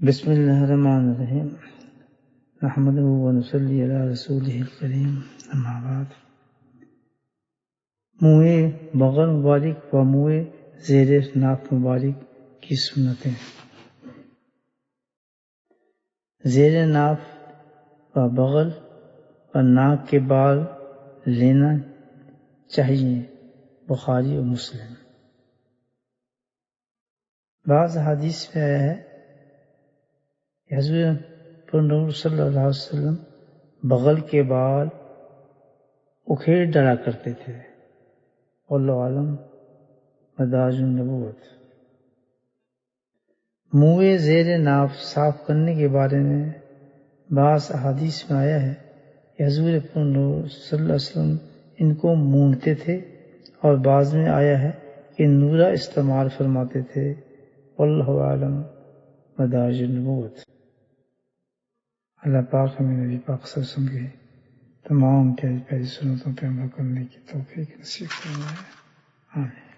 بسم اللہ الرحمن الرحیم نحمدہ ونصلی علی رسولہ الکریم اما بعد۔ منہ بغل مبارک و منہ زیر ناف مبارک کی سنتیں۔ زیر ناف و بغل و ناک کے بال لینا چاہیے، بخاری و مسلم۔ بعض حدیث میں آیا ہے حضور پر نور صلی اللہ علیہ وسلم بغل کے بال اکھیڑ ڈالا کرتے تھے۔ واللہ عالم مدارج النبوت۔ منہ زیر ناف صاف کرنے کے بارے میں بعض احادیث میں آیا ہے کہ حضور پر نور صلی اللہ علیہ وسلم ان کو مونڈتے تھے، اور بعض میں آیا ہے کہ نورا استعمال فرماتے تھے۔ واللہ عالم مدارج النبوت۔ اللہ پاک ہمیں نبی پاک صلی اللہ علیہ وسلم کی تمام پیاری پیاری سنتوں پہ عمل کرنے کی توفیق نصیب فرمائے۔ آمین۔